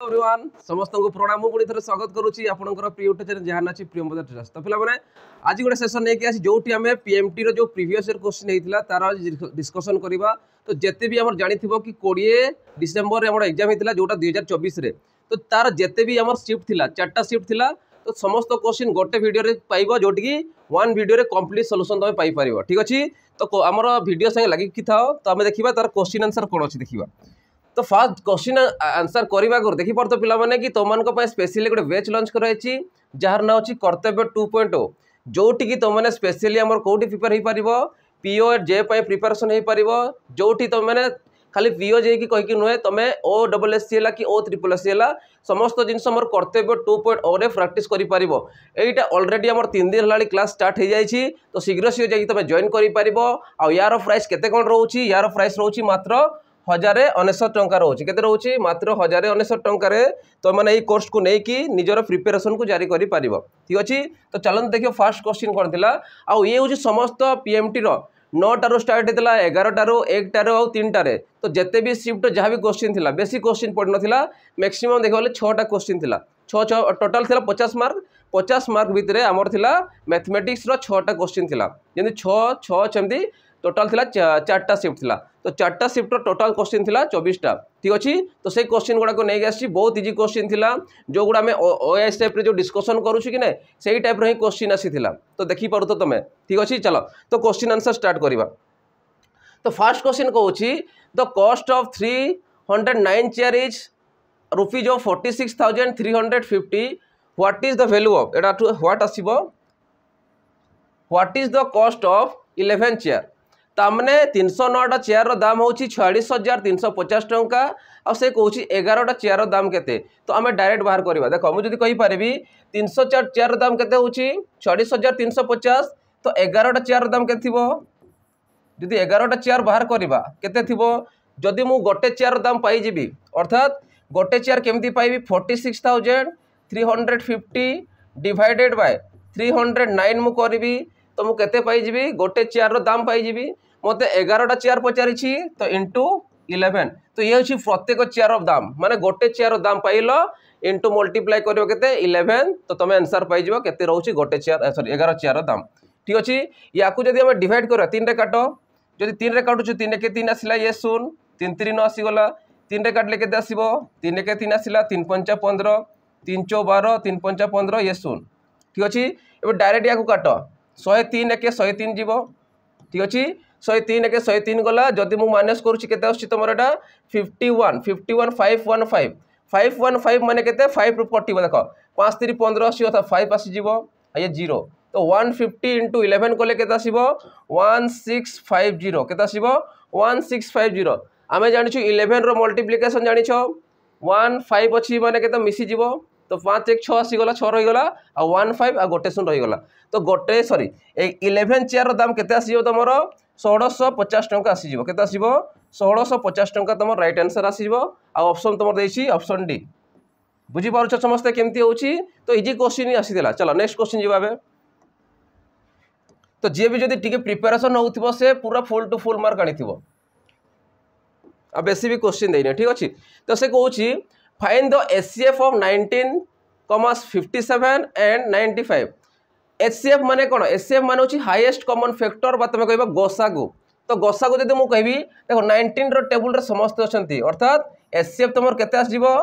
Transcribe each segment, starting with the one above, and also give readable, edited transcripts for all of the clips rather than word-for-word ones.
Everyone समस्त को प्रणाम पुणी थे स्वागत करुच्ची आपंकर प्रिय यूट्यूब चैनल जहाँ अच्छी प्रियंवदा ट्रेडर्स। तो पे आज गोटे सेसन नहीं आसी जो आम पीएमटी जो प्रीवियस ईयर क्वेश्चन होता तार डिस्कसन करवा। तो जिते भी आम जानी कि 20 डिसेम्बर में एग्जाम होता जोटा 2024 तो तार जिते भी आम शिफ्ट थी 4टा शिफ्ट थी तो समस्त क्वेश्चन गोटे वीडियो पाइब जोटि वन वीडियो कंप्लीट सॉल्यूशन तुम पाइपर ठीक अच्छे। तो आमर वीडियो संगे लगिकी था तो आम देखा तार क्वेश्चन आंसर कौन अच्छी देखा। तो फास्ट क्वेश्चन आंसर करने को देखी पार तो पिलाने कि तुम स्पेशली गोटे बैच लॉन्च कराई जार ना अच्छी कर्तव्य 2.0 जोटि कि तुमने स्पेशली आम कौटी प्रिपेयर हो पार पीओ जे प्रिपेरेसन हो पार जोटि तुमने खाली पीओ जे कि कहीकि नुहे तुम OSSC है कि OSSC है समस्त जिनस मोर कर्तव्य 2.0 प्राक्टिस कर एटा अलरेडी आम 3 दिन है क्लास स्टार्ट हो जाए। तो शीघ्र शीघ्र जाकि तुम जॉइन कर यार प्राइस केते कौन रोचे यार प्राइस रोचे मात्र 1099 टंका रोचे केते रोचे मात्र 1099 टंकार तो मैंने कोर्स को लेकिन निजर प्रिपेरेसन को जारी कर पार ठीक अच्छे। तो चलते देखिए फास्ट क्वेश्चन कौन थी आउ ये हूँ समस्त पीएमटी 9टारू स्टार्ट होता 11टारू 1टारू और 3टारे। तो जिते भी शिफ्ट जहाँ भी क्वेश्चन थी बेसी क्वेश्चन पड़ ना मैक्सिमम देखा 6टा क्वेश्चन थी 6 टोटाल थी 50 मार्क भितर आमर थिला मैथमेटिक्स 6टा क्वेश्चन थी जमी 6 सेमती टोटाल थिला 4टा शिफ्ट थिला। तो 4टा शिफ्ट टोटाल क्वेश्चन थिला 24टा ठीक अच्छे। तो से क्वेश्चन गुड़ा को नहीं आसी बहुत इजी क्वेश्चन थिला जो गुड़ा में ओएस टाइप जो डिस्कसन करूँ कि नहीं से टाइप ही क्वेश्चन आसी तो देखी पार तो तुम ठीक अच्छे। चलो तो क्वेश्चन आंसर स्टार्ट करवा। तो फास्ट क्वेश्चन कहूँ the cost of 309 chair is rupees of 46,350 what is the value of एटा व्हाट आसीबो what is the cost of 11 chair तामने 309टा चेयर दाम हूँ 46,350 टंका और से कौन 11टा चेयर दाम केते। तो आम डायरेक्ट बाहर करवा देख मुझे कहीपरि 304 चेयर दाम केते हूँ 46,350 तो 11टा चेयर दाम के जदि 11टा चेयर बाहर करवा केते थिबो जदि मु गोटे चेयर दाम पाइबी अर्थात गोटे चेयर केमती पाइबी 46,350 डिवाइडेड बाय 309 मु करी तो मुझे केते पाइबी गोटे चेयर दाम पाइबी मत 11टा चेयर पचारि तो इंटू 11 तो ये हूँ प्रत्येक चेयर ऑफ दाम माने गोटे चेयर दाम पाइल इंटू मल्टीप्लाई करियो केते 11 तो तुम आंसर पाइज केते रोचे गोटे चेयर सॉरी 11 चेयर दाम ठीक अच्छे। या जब आम डिवाइड कर 3 रे काट जब 3 रे काटुछु 3 के 3 आसला ये 0 3 3 9 आसीगला 3 रे काटले केते आसीबो 3 के 3 आसला 3 5 15 3 4 12 3 5 15 ये 0 ठीक अच्छे। एबे डायरेक्ट या काट 103 के 103 जीव ठीक अच्छे 103 के 103 गला जदि मु माइनस करूची केते आछी तमर एटा 51 515 माने केते 5 रु कटिबो देखो 5 3 15 आसी अर्थात 5 आसी जीवो ये 0 तो 150 इंटू 11 कले केते आसीबो 1650 केते आसीबो 1650 आमे जानिछु 11 रो मल्टीप्लिकेशन जानिछो 1 5 अछि माने केते मिसी जीवो तो 5 1 6 आसीगला 6 रहीगला आ 1 5 आ गोटे 0 रहीगला तो गोटे सॉरी 11 चेयर दाम केते आसीबो तमर 1650 टंका आसीबो केते आसीबो 1650 टंका तमर राइट आंसर आसीबो आ ऑप्शन तमर देछि ऑप्शन डी बुझी पारुछ समस्त केमती होउची। तो इजी क्वेश्चन ही आसीला। चलो नेक्स्ट क्वेश्चन जीवाबे। तो जे भी जदि टिके प्रिपरेशन होउथिबो से पूरा फुल टू फुल मार्क आनिथिबो आ बेसी भी क्वेश्चन देइने ठीक अछि। तो से कहूची find the HCF of 19, 57 and 95। HCF माने कौन एचसीएफ माने होची हाईएस्ट कॉमन फैक्टर बा तुम कहबा गोसागु। तो गोसागु जदि मु कहबी देखो 19 रो टेबल रे समस्त अछंती अर्थात एचसीएफ तुमर केते आसीबो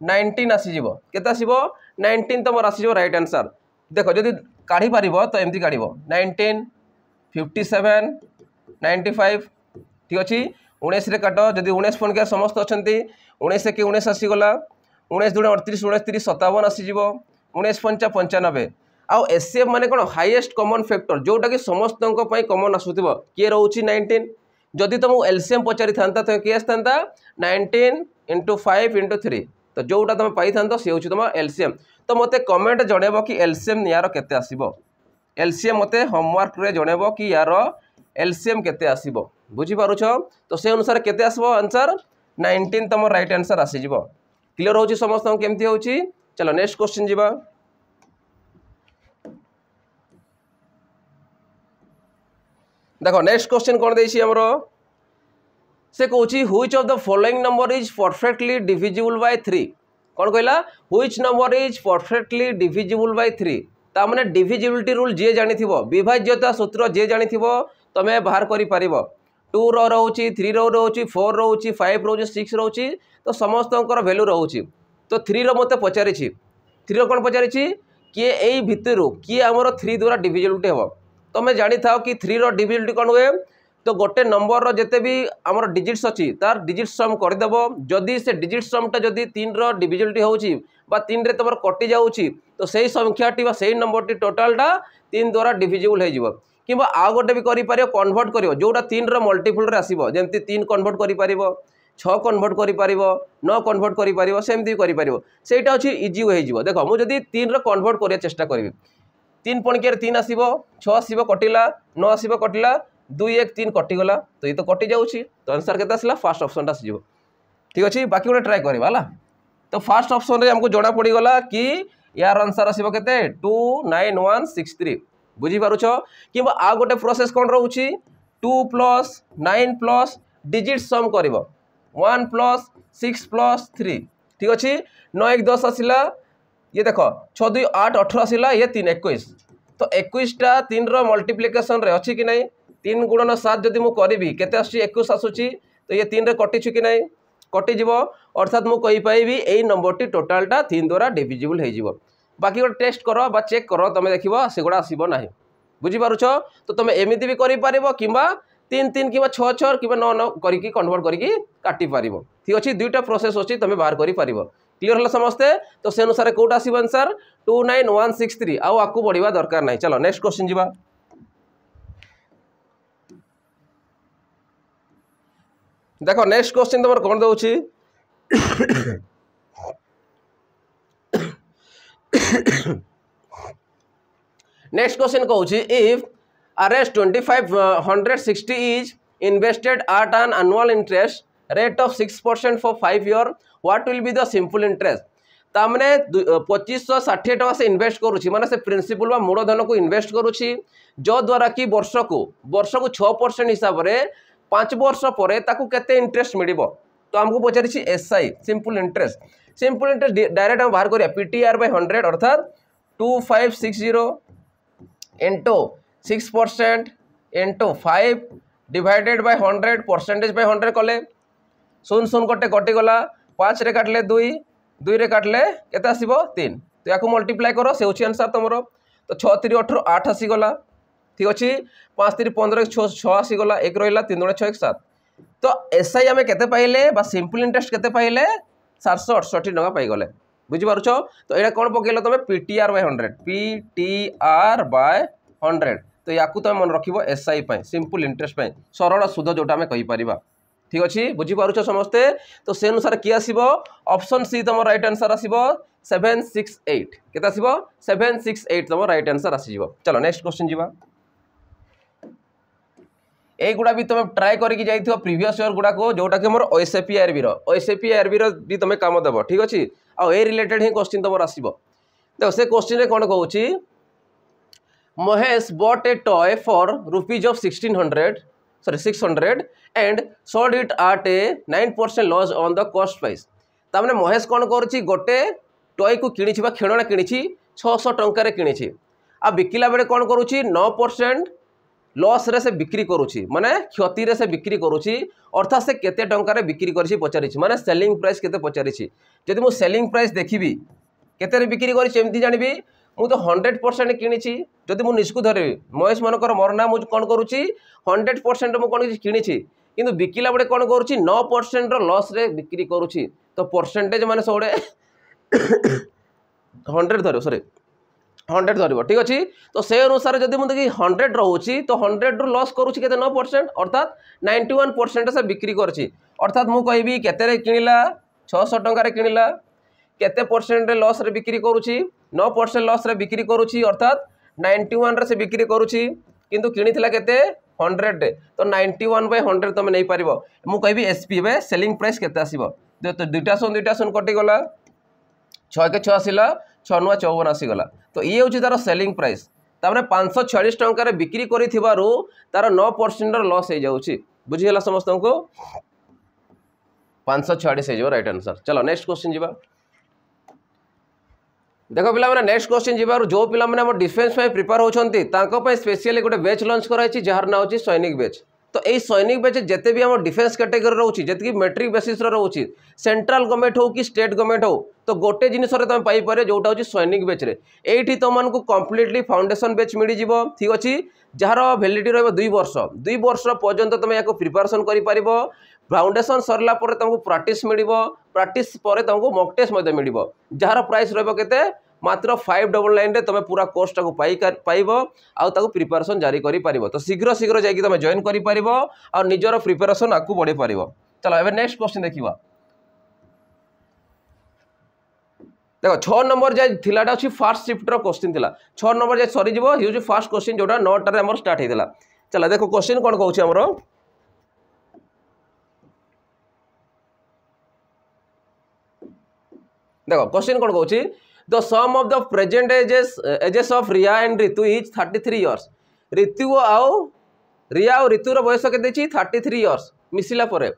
19 आसीबो केते आसीबो 19 तुमर आसीबो राइट आंसर। देखो जदि काढ़ी पारिबो तो एमती काढ़िबो 19 57 95 ठीक अछि। 19 रे काट जदि 19 फोन के समस्त अछंती 19 के 19 आसीगला 19 दूने 38 29 57 आसीजिवो 19 पंचा 95 आउ एचसीएफ माने कोन हाईएस्ट कॉमन फैक्टर जोटा कि समस्त कॉमन आसुथिबो के रहउची 19 जदि तुम एलसीएम पचारि थांता तो के आस्तांता 19 इंटू 5 इंटू 3 तो जोटा तुम पाई थांतो से होची तुम एलसीएम। तो मते कमेंट जणेबो कि एलसीएम यार केते आसीबो एलसीएम मते होमवर्क रे जणेबो कि यार एलसीएम केते आसीबो बुझी पारुछ। तो से अनुसार केते आसीबो आंसर 19 तुम राइट आंसर आसी जिवो क्लियर होची समस्त केमती होची। चलो नेक्स्ट क्वेश्चन जीवा। देखो नेक्स्ट क्वेश्चन कौन देछि हमरो से कहूँ which of the following number is perfectly divisible by 3 कौन कहला which number is perfectly divisible by 3 ता माने डिविजिबिलिटी रूल जे जानि थिबो विभाज्यता सूत्र जे जानि थिबो तमे बाहर करि परिबो 2 रो रहउची 3 रो रहउची 4 रहउची 5 रहउची 6 रहउची तो समस्तंकर वैल्यू रहउची तो 3 रो मते पचारि छी 3 रो कोन पचारि छी किए एई भितरु किए हमर 3 द्वारा डिविजिबिलिटी हो तमे जानि थाओ कि 3 रो डिविजिबिलिटी कोन हुए तो गोटे नंबर रो जते भी हमर डिजिट्स अछि तार डिजिट सम कर देबो जदी से डिजिट सम ता जदी 3 रो डिविजिबिलिटी होउची बा 3 रे तमर कटि जाउची तो सेही संख्याटी बा सेही नंबरटी टोटलटा 3 द्वारा डिविजिबल हे जिवो किबा आ गोटे भी करि पारियो कन्वर्ट करियो जोटा 3 रो मल्टीपल रे आसीबो जेंति 3 कन्वर्ट करि पारिबो 6 कन्वर्ट करि पारिबो 9 कन्वर्ट करि पारिबो सेमति करि पारिबो सेटा अछि इजी हे जिवो देखो मु जदी 3 रो कन्वर्ट करिया चेष्टा करबी 3 पणके 3 आसीबो 6 आसीबो कटिला 9 आसीबो कटिला 2 1 3 कटिगला तो ये तो कटि जाउची तो आंसर केता आसला फर्स्ट ऑप्शन टा आसीबो ठीक अछि बाकी गोटे ट्राई करबा हला तो फर्स्ट ऑप्शन रे हमको जोड़ा पड़ी गला कि यार आंसर आसीबो केते 29163 बुझी पारुछ किबा आ गोटे प्रोसेस कोन रहउची 2 + 9 + डिजिट सम करबो 1 + 6 + 3 ठीक अछि 9 1 10 आसिला ये देखो 6 2 8 18 आसिला ये 3 21 तो 21 टा 3 रो मल्टीप्लिकेशन रे अछि कि नै 3 × 7 जदि मु करबी केते आसुची 21 आसुची तो ये 3 रे कटि छु कि नै कटि जीवो अर्थात मु कहि पाइबी एई नंबरटी टोटलटा 3 द्वारा डिविजिबल हे जीवो बाकी गोटे टेस्ट करो बा चेक करो तमे देखिबो सेगुडा आसीबो नाही बुझी पारुछ तो तमे एमिति भी करि पारिबो किबा 3 3 किबा 6 6 किबा 9 9 करिकि कन्वर्ट करिकि काटि पारिबो ठीक अछि दुईटा प्रोसेस अछि तमे बाहर करि पारिबो क्लियर हला समस्ते तो से अनुसार कोटा आसीबो आंसर 29163 आउ आकु बढ़िबा दरकार नाही चलो नेक्स्ट क्वेश्चन जीवा देखो नेक्स्ट क्वेश्चन तमर कोन दउची नेक्स्ट क्वेश्चन कहूची if Rs 2560 is invested at an annual interest rate of 6% for 5 years what will be the simple interest तामने 2560 टका से इन्वेस्ट करूची माने से प्रिंसिपल बा मूलधन को इन्वेस्ट करूची जो द्वारा कि वर्ष को 6% हिसाब रे 5 वर्ष परे ताकू केते इंटरेस्ट मिलिबो तो हमको पचारिछि एसआई सिंपल इंटरेस्ट डायरेक्ट हम बाहर करिया पीटीआर बाय 100 अर्थात 2560 into 6% into 5 divided by 100 percentage by 100 कले शून शून कटे कटि गला 5 रे काटले 2 2 रे काटले केते आसीबो 3 तो याको मल्टीप्लाई करो से होची आंसर तमरो तो 6 3 18 8 आसी गला ठीक अछि 5 3 15 6 6 आसी गला 1 रहिला 3 2 6 1 7 तो एसआई हमें केते पाइले बा सिंपल इंटरेस्ट केते पाइले 768 टका पाइ गले बुझी पारुछो तो एटा कोन पकेलो तमे पीटीआर बाय 100 पीटीआर बाय 100 तो याकू तमे मन रखिबो एसआई पय सिंपल इंटरेस्ट पय सरल सुध जोटा हमें कहि परिबा ठीक अछि बुझी पारुछो समस्ते तो से अनुसार की आसीबो ऑप्शन सी तमो राइट आंसर आसीबो 768 केता आसीबो 768 तमो राइट आंसर आसीबो चलो नेक्स्ट क्वेश्चन जीवा ए गुडा भी तमे ट्राई करके जाइथियो प्रीवियस ईयर गुडा को जोटा कि हमर ओएसएपीआरबी रो भी तमे काम देबो ठीक अछि आ ए रिलेटेड ही क्वेश्चन तमर आसीबो देखो से क्वेश्चन रे कोन कहूची Mahesh bought a toy for rupees of 600 and sold it at a 9% loss on the cost price तामने Mahesh कोन करछि गोटे टॉय को किनिछि बा खेळना किनिछि 600 टंका रे किनिछि आ बिकिला बेले कोन करूछि 9% लॉस रे से बिक्री करूछि माने क्षति रे से बिक्री करूछि अर्थात से केते टंका रे बिक्री करछि पचारिछि माने सेलिंग प्राइस केते पचारिछि जदि मु सेलिंग प्राइस देखिबी केते रे बिक्री करिछि एमति जानिबी मु तो 100% किनिछि जदि मु निष्कु धरबी महेश मनकर मोर ना मु कोन करूछि 100% मु कोन किनिछि किंतु बिकिला बडे कोन करूछि 9% रो लॉस रे बिक्री करूछि तो परसेंटेज माने सोडे 100 धरो सॉरी 100 धरबो ठीक अछि तो से अनुसार जदि मु देखि 100 रहउछि तो 100 रो लॉस करूछि केते 9% अर्थात 91% से बिक्री करछि अर्थात मु कहबी केते रे किनिला 600 टंका रे किनिला केते परसेंट रे लॉस रे बिक्री करूछि 9% लॉस रे बिक्री करूछि अर्थात 91 रे से बिक्री करूछि किंतु किनिथिला केते 100 रे तो 91/100 तमे नै पारिबो मु कहबी एसपी बे सेलिंग प्राइस केते आसीबो तो दुटा सुन कटि गला 6 के 6 आसिला 6 9 54 आसी गला तो ये होछि तार सेलिंग प्राइस तामने 546 टंका रे बिक्री करिथिबारु तार 9% रो लॉस हे जाउछि बुझि हला समस्त को 546 हे जो राइट आंसर चलो नेक्स्ट क्वेश्चन जीवा देख पे नेक्स्ट क्वेश्चन जीवार जो पे डिफेन्स प्रिपेयर होती स्पेशली गोटे बैच लॉन्च कराई जार ना हो सैनिक बैच। तो यही सैनिक बैच जिते भी आम डिफेन्स कैटेगरी रोचे जी मेट्रिक बेसिस रोचे सेंट्रल गवर्नमेंट हो कि स्टेट गवर्नमेंट हो तो गोटे जिनस तुम पाइपर जोटा हूँ सैनिक बैच ये तुमको कम्प्लीटली फाउंडेशन बैच मिल जाव ठीक अच्छे जार भैलिडिटी रही 2 वर्ष पर्यंत तुम या प्रिपेरेसन कर फाउंडेशन सरला तुमको प्रैक्टिस मिल प्रैक्टिस तुमको मॉक टेस्ट मिल जार प्राइस रहिते मात्र 599 तुम पूरा कोर्स टाक पाइब आउ प्रिपेरेसन जारी कर तो शीघ्र शीघ्र जाकि तुम जॉइन कर और निजर प्रिपेरेसन आगू बढ़े पार। चलो एवं नेक्स्ट क्वेश्चन देखा देख 6 नंबर जाए फास्ट शिफ्ट क्वेश्चन थिला 6 नंबर जाए सरीज फास्ट क्वेश्चन जोटा 9 स्टार्ट होता। चलो देखो क्वेश्चन कौन कौन आमर देखो क्वेश्चन कौन कौन the sum of the present ages of Riya and Ritu is 33 years. Ritu आउ रिया और ऋतुर बयस के 33 इयर्स मिसिला परे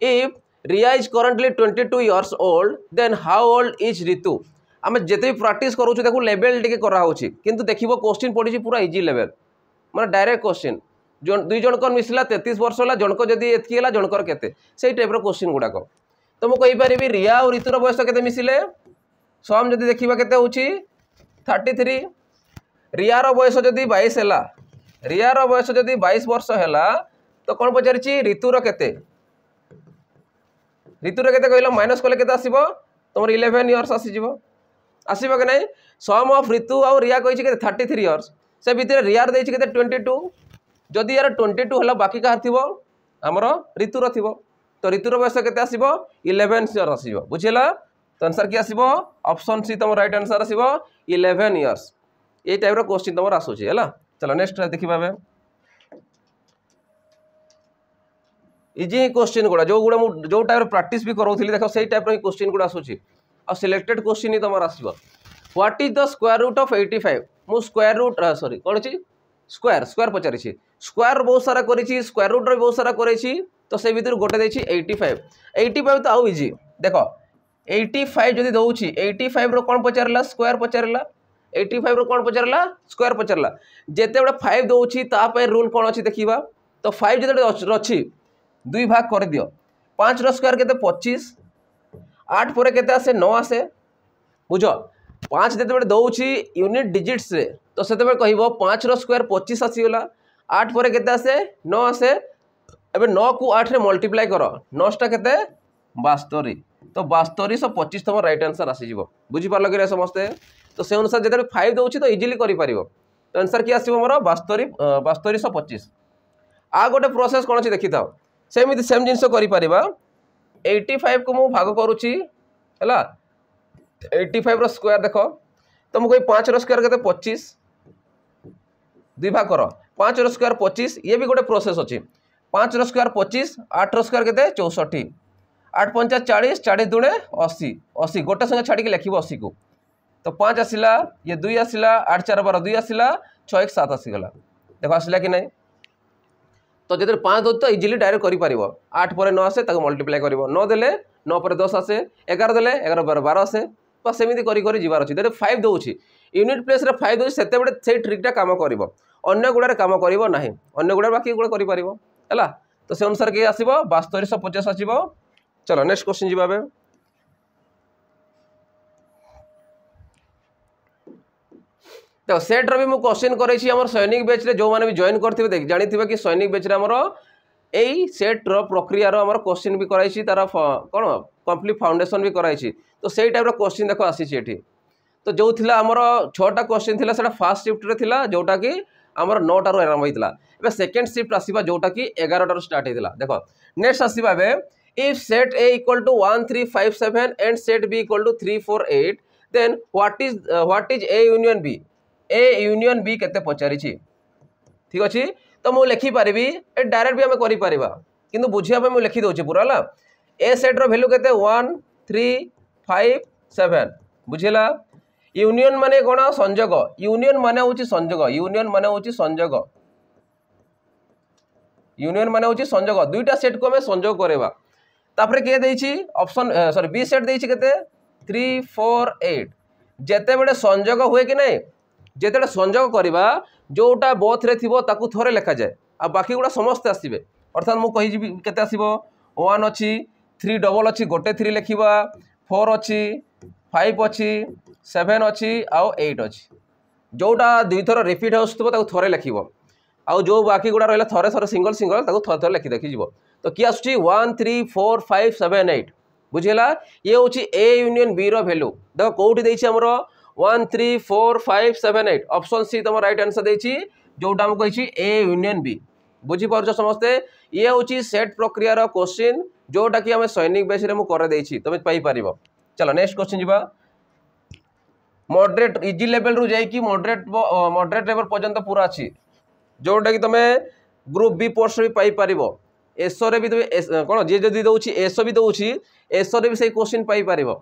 if Riya is currently 22 years old then how old is Ritu. आम जिते भी प्राक्ट करूँ देखो लेवल टी कराऊँगी कितु देख क्वेश्चन पड़ी पूरा इजी लेवल माने डायरेक्ट क्वेश्चन दुई जनकर मिसला 33 वर्ष है जनक जदि एतकी है जनकर केते से टाइप क्वेश्चन गुड़ाक तो मुझे कहीपरि रिया और ऋतुर बयस के मिसिले सम जदि देखा के 33 रियार बयस जदि 22 है रियार बयस जदि 22 वर्ष है तो कौन पचारि ऋतुर केते ऋतुर केते कहला माइनस कले केते आसीबो तुम 11 इयर्स आसीबो कि नहीं सम ऑफ ऋतु और रिया कही 33 इयर्स से भितर रियार देछि केते 22 जदि यार 22 है बाकी कहार थिबो हमर ऋतुर थिबो तो ऋतुर बयस केते आसीबो 11 इयर्स आसीबो बुझिला तो आंसर की आसीबो ऑप्शन सी तुम राइट आंसर आसीबो 11 इयर्स ये टाइप रो क्वेश्चन तुम आसुची है। चलो नेक्स्ट देखिबा बे इजी क्वेश्चन गुड़ा जो टाइप प्रैक्टिस भी करोली देख से टाइप क्वेश्चन गुड़ा आसूची और सिलेक्टेड क्वेश्चन ही तुम आसो what is the square root of 85 मु स्क्वायर रूट सॉरी कौन अच्छी स्क्वायर स्क्वायर पचारि स्क्वायर बहुत सारा करी स्क्वायर रूट रे बहुत सारा करी तो से भीतर गोटे देछि 85 तो आउ इजी देख 85 जदि दउछि 85 रो कौन पचारला स्क्वायर पचारला 85 रो कौन पचारला स्क्वायर पचारला जेते बडे 5 दउछि ता पे रूल कौन अछि देखिबा तो 5 जदि अछि 2 भाग कर दियो 5 रो स्क्वायर केते 25 8 पर केते आसे 9 आसे बुझ 5 जते बडे दउछि यूनिट डिजिट्स रे तो सेते बडे कहइबो 5 रो स्क्वायर 25 आसीगला 8 पर केते आसे 9 आसे एबे 9 को 8 रे मल्टीप्लाई करो 9 टा केते 72 तो 7225 तुम राइट आंसर आसीज बुझीपार कि समस्ते तो से अनुसार जब 5 दूसरी तो इजिली कर तो आंसर कि आसो मोर 7225 आ गोटे प्रोसेस कौन अच्छी देखी था सेमती सेम जिन कर 85 को मुझे भाग करुच्ची है 85 रो स्क्वायर देख तो मुझे 5 रो स्क्वायर के 25 2 भाग कर 5 रो स्क्वायर 25 ये भी गोटे प्रोसेस अच्छी 5 रो स्क्वायर 25 8 रो स्क्वायर के 64 8 पंचा 40 40 दुणे 80 80 गोटे संगे छाड़ी लिख 80 को तो 5 आसला ये 2 आसला 8 4 12 2 आसला 6 1 7 आसीगला देख आसला कि नहीं तो जब 5 दो तो इजिली डायरेक्ट कर 8 पर 9 आसे मल्टीप्लाई कर 9 देले 9 पर 10 आसे 11 देले 11 पर 12 आसे बस सेमती कर जीवार अच्छी जब 5 दूसरी यूनिट प्लेस 5 दूसरी से ट्रिकटा कम कर अन्य गुड़ारे कम कर ना अन्य गुड़ा बाकी गुड़ा कर तो से अनुसार किए आसो 7250 आसो। चलो नेक्स्ट क्वेश्चन जी बाबे देखो सेट रो भी मु क्वेश्चन करैछि हमर सैनिक बैच रे जो माने भी जॉइन करथिबे देख जानि थिबे कि सैनिक बैच रे हमर एई सेट रो प्रक्रिया रो हमर क्वेश्चन भी करैछि तार कोन कंप्लीट फाउंडेशन भी करैछि तो सेई टाइप रो क्वेश्चन देखो आसी छि एठी तो जो थिला हमर 6टा क्वेश्चन थिला सेटा फर्स्ट शिफ्ट रे थिला जोटा कि हमर 9टा रो आरंभ होइतला एबे सेकंड शिफ्ट आसीबा जोटा कि 11टा रो स्टार्ट होइतला देखो नेक्स्ट आसीबा बे if set A equal to 1357 and set B equal to 348 then what is A union B A union B केते पचारि छी ठीक अछि तो मु लिखि परिबी ए डायरेक्ट भी हम करि परिबा किंतु बुझिया पे मु लिखि दोछि पूरा ला A सेट रो वैल्यू केते 1 3 5 7 बुझिला यूनियन माने कोन संयोग यूनियन माने होछि संयोग यूनियन माने होछि संयोग यूनियन माने होछि संयोग दुईटा सेट को हम संयोग करेबा तापरे के देछि ऑप्शन सॉरी बी सेट देछि केते 3 4 8 जेतेबेले संयोग हुए कि नहीं जेतेबेले संयोग करवा जोटा बोथ रे थिबो ताकू थोरे लिखा जाए आ बाकी गुड़ा समस्त आसबे अर्थात मु कहि जिवि केते आसीबो 1 अछि 3 डबल अछि गोटे 3 लिखिबा 4 अछि 5 अछि 7 अछि आउ 8 अछि जोटा दुई थर रिपीट होस्तबो ताकू थोरे लिखिबो आउ जो बाकी गुड़ा रहला थोरे थोरे सिंगल सिंगल ताकू थोरे थोरे लिखि देखि जिवो तो कि आसुची 1 3 4 5 7 8 बुझिला ये होची ए यूनियन बी रो वैल्यू देखो कोठी देछि हमरो 1 3 4 5 7 8 ऑप्शन सी तुम राइट आंसर देछि जोटा हम कहिछि ए यूनियन बी बुझी पारछ समस्ते ये होची सेट प्रक्रिया रो क्वेश्चन जोटा कि हम सैनिक बेस रे मु करे देछि तुम पाई परिबो चलो नेक्स्ट क्वेश्चन जिबा मॉडरेट इजी लेवल रु जाई कि मॉडरेट लेवल पर्यंत पूरा अछि जोटा कि तुम ग्रुप बी पोस्ट भी पाई परिबो एसओ रे भी तुम कोन जे जदी दउछि एसओ भी दउछि एसओ रे भी सही क्वेश्चन पाई परिबो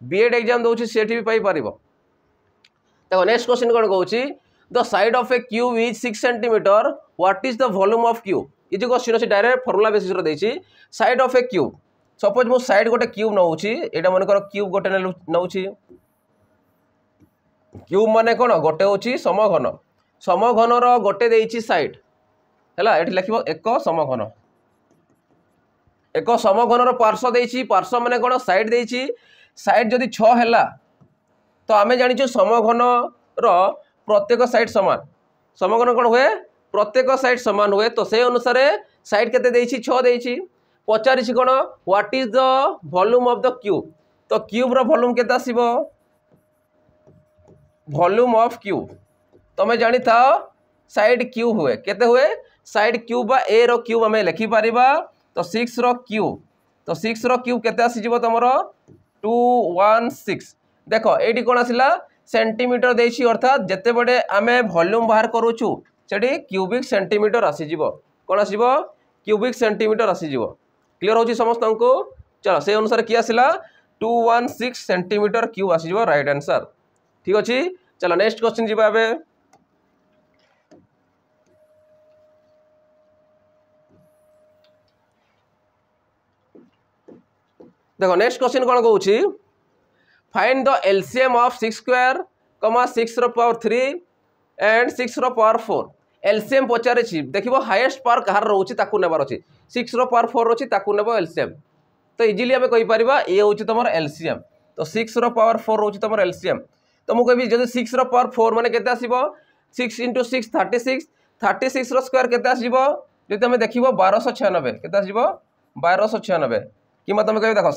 बीएड एग्जाम दउछि सेठी भी पाई परिबो देखो नेक्स्ट क्वेश्चन कोन कहउछि the side of a cube is 6 centimetre what is the volume of cube ये जो क्वेश्चन अछि डायरेक्ट फार्मूला बेसिस रो देछि side of a cube suppose मो साइड गोटे क्यूब नउछि एटा मन कर क्यूब गोटे नउछि क्यूब माने कोन गोटे होछि समघन रो गोटे देछि साइड हैला एठी लिखिबो एक समघन रो पार्श्व देछि पार्श्व माने कोन साइड देछि साइड जदि 6 हैला तो आमे जानि छु समघन रो प्रत्येक साइड समान समघन कोन हुए प्रत्येक साइड समान हुए तो से अनुसार साइड केते देछि 6 देछि पचारि छि कोन what is the volume of the cube तो क्यूब रो वॉल्यूम केते आसीबो वॉल्यूम ऑफ क्यूब तमे जानि था साइड क्यूब हुए केते हुए साइड क्यूब बा ए रो क्यूब हमें लिखि परिबा तो 6 रो क्यूब केते आसी जिवो तमरो 216 देखो एटी कोन आसिला सेंटीमीटर देछि अर्थात जते बडे आमे वॉल्यूम बाहर करूछु सेठी क्यूबिक सेंटीमीटर आसी जिवो कोन आसीबो क्यूबिक सेंटीमीटर आसी जिवो क्लियर होची समस्त को चलो से अनुसार की आसिला 216 सेंटीमीटर क्यूब आसी जिवो राइट आंसर ठीक अछि चलो नेक्स्ट क्वेश्चन जिबा बे देखो नेक्स्ट क्वेश्चन कोन कहउछि find the LCM of 6 square 6 रो पावर 3 एंड 6 रो पावर 4 एलसीएम पचारे छि देखिबो हाईएस्ट पावर कहार रहउछि ताकू नेबार अछि 6 रो पावर 4 रहउछि ताकू नेबो एलसीएम तो इजीली हमें कहि परिबा ए होछि तमर एलसीएम तो 6 रो पावर 4 रहउछि तमर एलसीएम तो मु कहबी जदि 6 रो पावर 4 माने केते आसीबो 6 * 6 36 रो स्क्वायर केते आसीबो जदि हमें देखिबो 1296 केते आसीबो 1296 कि मतलब कहबे देखो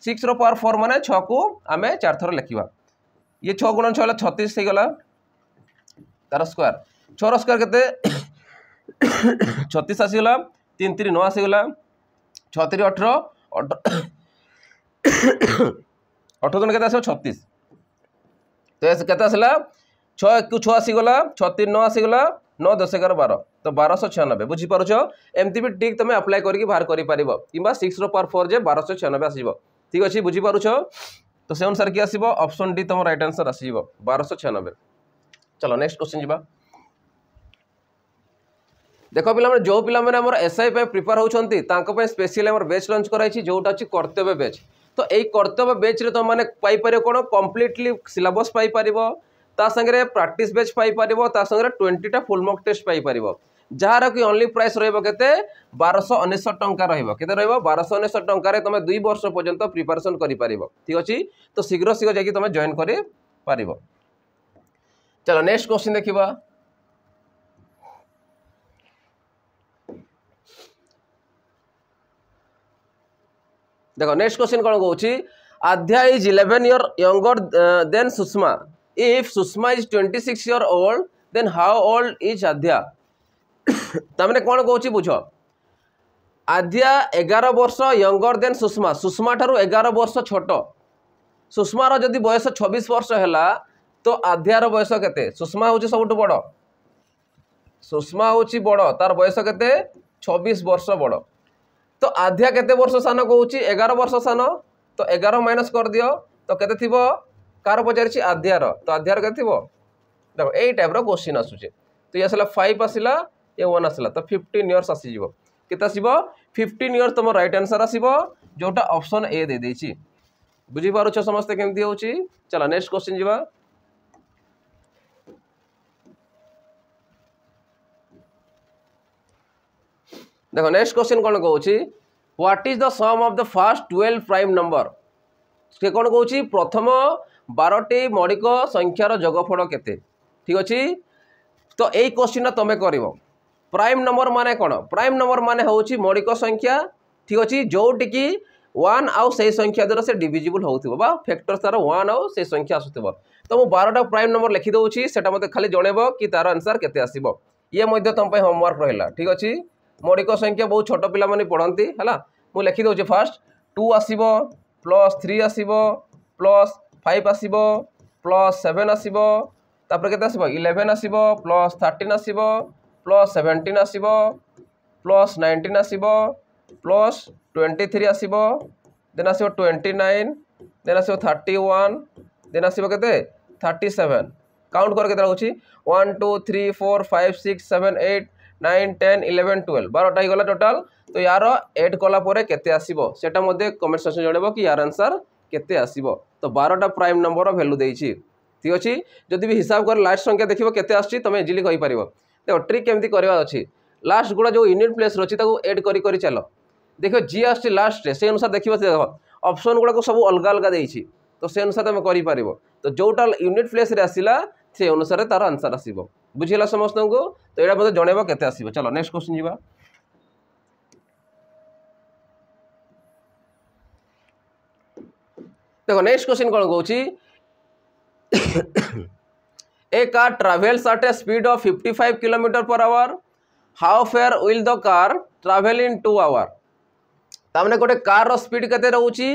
6 रो पावर 4 माने 6 को आमे 4 थर लिखिबा ये 6 × 6 36 हे गला तार स्क्वायर 6 रो स्क्वायर केते 36 आसी गला 3 3 9 आसी गला 6 3 18 18 जन केते आसी 36 तो ऐसे केते आसीला 6 1 6 आसी गला 6 3 9 आसी गला 9 10 11 12 तो 1296 बुझी पारुछ एमती भी ठीक तमे अप्लाई करके बाहर करि परिबो किबा 6 रो पावर 4 जे 1296 आसीबो ठीक अछि बुझी पारुछ तो से अनुसार की आसीबो ऑप्शन डी तम राइट आंसर आसीबो 1296 चलो नेक्स्ट क्वेश्चन जिबा देखो पिला जो पिला माने हमर एसआई पे प्रिपेयर होछंती तांको पे स्पेशली हमर बैच लॉन्च कराई छी जोटा अछि कर्तव्य बैच तो एई कर्तव्य बैच रे तो माने पाई परियो कोन कंप्लीटली सिलेबस पाई परिबो ता संगे प्रैक्टिस बैच पाई परिबो ता संगे 20 टा फुल मॉक टेस्ट पाई परिबो जार कि ओनली प्राइस रहइबो केते 1299 टंका रहइबो केते रहइबो 1299 टंका रे तमे 2 वर्ष पर्यंत प्रिपरेशन करि परिबो ठीक अछि तो शीघ्र शीघ्र जाकि तमे जॉइन करि परिबो चलो नेक्स्ट क्वेश्चन देखिबा देखो नेक्स्ट क्वेश्चन कोन कहउछि Adhya is 11 year younger than Sushma if Sushma is 26 year old then how old is Adhya तमने कोन कहउछि बुझो आध्या 11 वर्ष यंगर देन सुषमा सुषमा ठारू 11 वर्ष छोट सुषमा रो जदी बयस 26 वर्ष हैला तो आध्या रो बयस केते सुषमा होछि सबटु बड़ सुषमा होछि बड़ तार बयस केते 26 वर्ष बड़ तो आध्या केते वर्ष सान कहउछि 11 वर्ष सान तो 11 माइनस कर दियो तो केते थिबो कार पचारिछि आध्या रो तो आध्या रो केते थिबो देखो एई टाइप रो क्वेश्चन आसुचे तो ये आसला 5 आसिला ये 1 आसिला तो 15 इयर्स आसी जिवो केते आसीबो 15 इयर्स तमो राइट आंसर आसीबो जोटा ऑप्शन ए दे देछि बुझी पारुछ समस्त केमती होछि चला नेक्स्ट क्वेश्चन जीवा देखो नेक्स्ट क्वेश्चन कौन कहूँ what is the sum of the first 12 prime number से कौन कहूँ प्रथम 12टी मौलिक संख्यार जोगफल केते ठीक अच्छे तो यही क्वेश्चन तुम कर प्राइम नंबर माने कौन प्राइम नंबर माने हूँ मौलिक संख्या ठीक अच्छे जोटिकी 1 आउ से संख्या द्वारा से डिविजिबल होगा फैक्टर तार 1 आउ से संख्या आसुव तो मुझे 12टा प्राइम नंबर लिखी दूसरी से मत खाली जनइब कि तार आंसर केते आसीबो ये तुम होमवर्क रहा ठीक अच्छे मौलिक संख्या बहुत छोट पिला माने पढ़ती है मुझे लिखी दूसरी फास्ट 2 आसीबो +3 आसीबो +5 आसीबो +7 आसीबो तापर केते आसीबो 11 आसीबो +13 आसीबो +17 आसीबो +19 आसीबो +23 आसीबो देन आसीबो 29 देन आसीबो 31 देन आसीबो केते 37 काउंट कर केते होची 1 2 3 4 5 6 7 8 9 10 11 12 12टा ही गला टोटल तो यार ऐड कला परे केते आसीबो सेटा मध्ये कमेंट सेक्शन जणेबो कि यार आंसर केते आसीबो तो 12टा प्राइम नंबर वैल्यू देइछि ठीक अछि जदि भी हिसाब कर लास्ट संख्या देखिबो केते आछि तमे इजीली कहि परिबो देखो ट्रिक केमती करबा अछि लास्ट गुडा जो यूनिट प्लेस रछि ताको ऐड करी करी चलो देखो जी आछि लास्ट रे से अनुसार देखिबो देखो ऑप्शन गुडा को सब अलग अलग देइछि तो से अनुसार तमे करि परिबो तो जोटा यूनिट प्लेस रे आसिला से अनुसार तार आंसर आसीबो बुझिला समस्त को तो एटा मते जणेबो केते आसीबो चलो नेक्स्ट क्वेश्चन जीवा देखो नेक्स्ट क्वेश्चन कौन कहूँ a car travels at a speed of 55 kilometre per hour how far will the car travel in 2 hour तामने गोटे कार रो स्पीड केते रहउची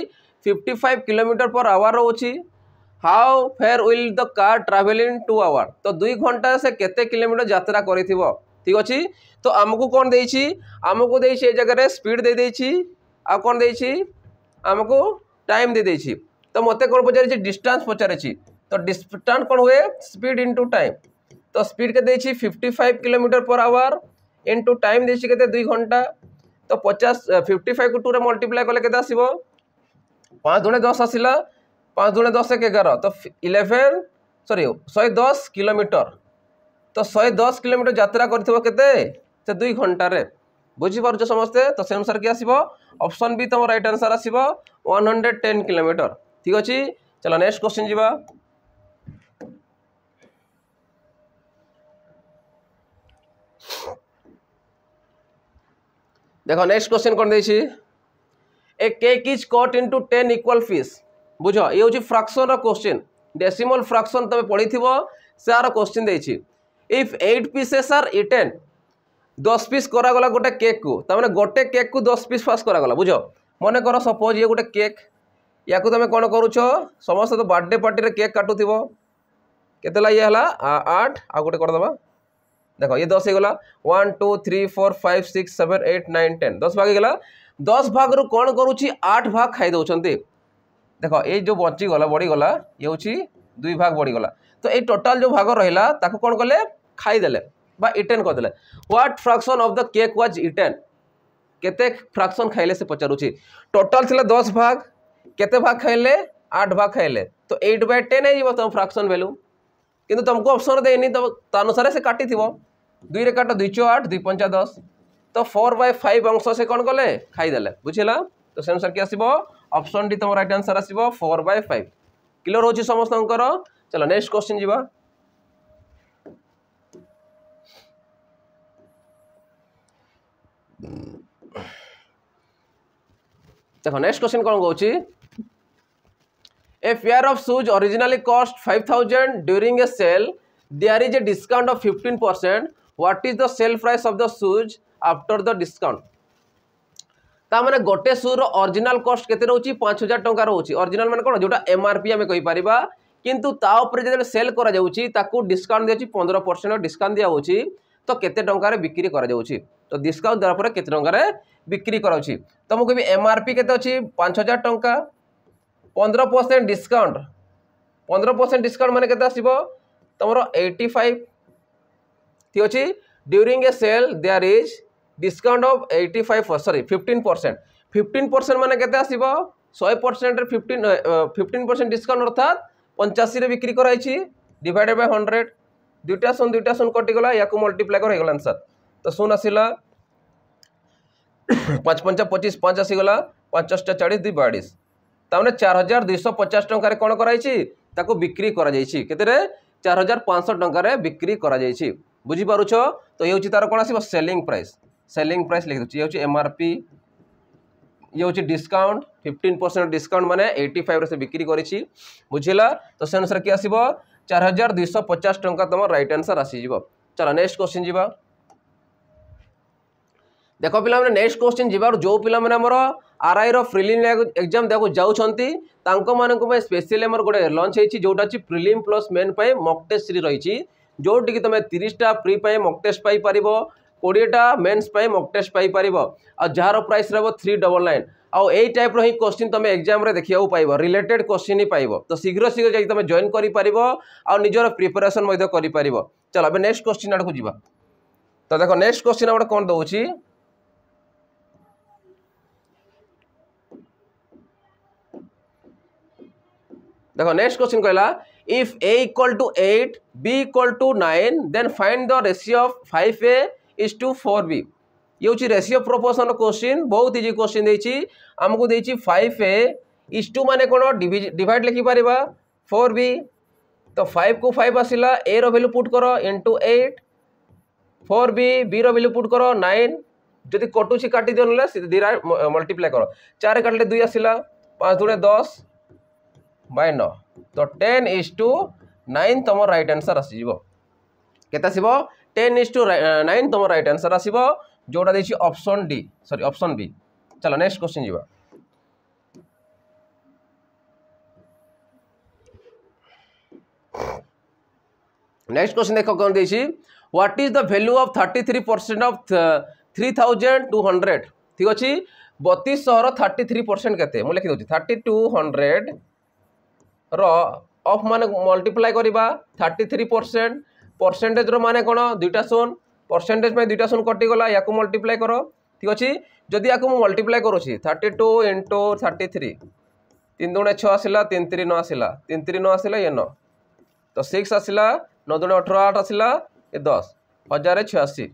55 किलोमीटर पर आवर रहउची how far will the car travel in 2 hour तो 2 घंटा से केते किलोमीटर यात्रा करिथिबो ठीक अछि तो हमको कौन देइछि हमको देइछि ए जगह रे स्पीड दे देइछि आ कौन देइछि हमको टाइम दे देइछि तो मते कौन पचारे डिस्टेंस पचारे तो डिस्टेंस कौन हुए स्पीड इंटू टाइम तो स्पीड के देइछि 55 kilometre per hour into time देइछि केते 2 घंटा तो 55 को 2 रे मल्टीप्लाई कले केते आसीबो 5 दुणे 10 आसिला 5 दुणे 10 एक 11 तो 110 किलोमीटर तो 110 किलोमीटर यात्रा करथिबो केते से 2 घंटा रे बुझी पारुछ समस्ते तो से अनुसार के आसीबो ऑप्शन बी तुम राइट आंसर आसीबो 110 किलोमीटर ठीक अछि चलो नेक्स्ट क्वेश्चन जीवा देखो नेक्स्ट क्वेश्चन कौन देछि a cake is cut into 10 equal piece बुझो ये होची फ्रैक्शन रो क्वेश्चन डेसिमल फ्रैक्शन तमे पढिथिबो सार क्वेश्चन देछि if 8 pieces are eaten 10 piece करा गला गोटे केक को त माने गोटे केक को 10 पीस फास करा गला बुझो मने करो सपोज ये गोटे केक या को तमे कोन करूछ समस्त तो बर्थडे पार्टी रे केक काटुथिबो केतेला ये हला 8 आ गोटे कर दबा देखो ये 10 गला 1 2 3 4 5 6 7 8 9 10 10 भाग गला 10 भाग रु कोन करूची 8 भाग खाई दउछंती देखो ये जो बची गला बड़ी गला ये होची 2 भाग बड़ी गला तो ये टोटल जो भाग रहिला ताको कोन करले खाई देले बा इटेन कर देले what fraction of the cake was eaten केते फ्रैक्शन खाइले से पचारुची टोटल थिला 10 भाग केते भाग खाइले 8 भाग खाइले तो 8/10 है जीवो तुम फ्रैक्शन वैल्यू किंतु तुमको ऑप्शन देनी तो अनुसार से काटी थी 2 रे काट 2 × 8 2 × 5 10 तो 4/5 अंश से कौन कले खाईदेले बुझेगा तो से अनुसार क्या आसो ऑप्शन डी तुम राइट आंसर आसो 4/5 क्लियर हो समस्त चलो नेक्स्ट क्वेश्चन जीवा देखो नेक्स्ट क्वेश्चन कौन कहूँ A pair of shoes originally cost 5,000 during a sale. There is a discount of 15%. What is the sale price of the shoes after the discount? तामाने गोटे शू रो original cost केते रहउची 5000 टंका रहउची original माने कोन जोटा MRP हमें कहि परिबा किंतु ता ऊपर जे सेल करा जाउची ताकू डिस्काउंट देउची 15% डिस्काउंट दिया होउची तो केते टंका रे बिक्री करा जाउची तो डिस्काउंट देला पर केते टंका रे बिक्री कराउची तुमको कहबी एमआरपी केते अछि 5000 टंका 15% डिस्काउंट 15% डिस्काउंट माने केते आसीबो तमरो 85 ठीक अछि during a sale there is discount of 85 sorry 15% 15% माने केते आसीबो 100% रे 15% डिस्काउंट अर्थात 85 रे बिक्री कराइछि डिवाइडेड बाय 100 दुटा सुन कटि गला याकू मल्टीप्लाई कर हेगला आंसर तो सुन आसिला 5 5 25 5 आसी गला 5 8 40 2 22 तामने 4250 टंका रे कोन कराइछि ताको बिक्री करा जाइछि केते रे 4500 टंका रे बिक्री करा जाइछि बुझी पारुछो तो ये होछि तार कोन आसीबो सेलिंग प्राइस लिख दउछि ये होछि एमआरपी ये होछि डिस्काउंट 15% डिस्काउंट माने 85 रे से बिक्री करिछि बुझिला तो से अनुसार के आसीबो 4250 टंका तम राइट आंसर आसी जिवो चलो नेक्स्ट क्वेश्चन जिबा देखो पिला माने नेक्स्ट क्वेश्चन जिबार जो पिला माने हमर आरआई रो प्रिलिम एग्जाम देखो जाउछंती तांको माने को स्पेशली हमर गोटे लॉन्च हेछि जोटा छि प्रिलिम प्लस मेन पय मॉक टेस्ट सीरीज रहिछि जोटी कि तमे 30 टा प्री पय मॉक टेस्ट पाई परिबो 20 टा मेंस पय मॉक टेस्ट पाई परिबो आ जहार प्राइस रहबो 399 आ एई टाइप रो ही क्वेश्चन तमे एग्जाम रे देखियाउ पाइबो रिलेटेड क्वेश्चन ही पाइबो तो शीघ्र जाई तमे जॉइन करि परिबो आ निजर प्रिपरेशन मध्ये करि परिबो चलो अब नेक्स्ट क्वेश्चन आडको जिबा तो देखो नेक्स्ट क्वेश्चन हमर कोन दउछि देखो नेक्स्ट क्वेश्चन कहला if a equal to 8 b equal to 9 then find the ratio of 5a is to 4b ये होची रेशियो प्रोपोर्शन क्वेश्चन बहुत इजी क्वेश्चन देछि हमको देछि 5a is to माने कोन डिवाइड लिखि परिबा 4b तो 5 को 5 आसिला a रो वैल्यू पुट करो इनटू 8 4b b रो वैल्यू पुट करो 9 जदि कटुची काटी देनले सीधा मल्टीप्लाई करो 4 काटले 2 आसिला 5 दुने 10 बाय 9 तो 10:9 तम राइट आंसर आसीबो केता आसीबो 10:9 तम राइट आंसर आसीबो जोटा देछि option D sorry option B चलो नेक्स्ट क्वेश्चन जिबा नेक्स्ट क्वेश्चन देखो कोन देछि what is the value of 33% of 3200 ठीक अछि 3200 33% केते मु लिखि दोछि 3200 रो ऑफ माने मल्टीप्लाई करिबा 33% परसेंटेज रो माने कोन दुटा शून परसेंटेज में दुटा शून कटि गला याकू मल्टीप्लाई करो ठीक अछि जदि याकू मल्टीप्लाई करूछि 32 * 33 3 दुणे 6 आसिला 3 3 9 आसिला 3 3 9 आसिला ये 9 तो 6 आसिला 9 दुणे 18 8 आसिला ये 10 1086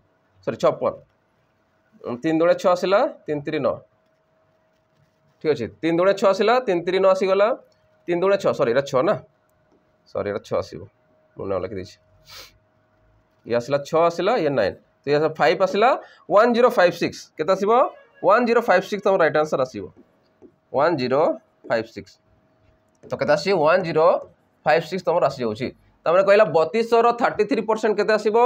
सॉरी 56 3 दुणे 6 आसिला 3 3 9 ठीक अछि 3 दुणे 6 आसिला 3 3 9 आसी गला 3 दुणे 6 सॉरी एरा 6 ना सॉरी एरा 6 आसीबो मुना लिखि दैछि ये आसिला 6 आसिला ये 9 तो ये 5 आसिला 1056 केता आसीबो 1056 तम राइट आंसर आसीबो 1056 तो केता आसी 1056 तम आसी जाउछि त माने कहला 3200 रो 33% केता आसीबो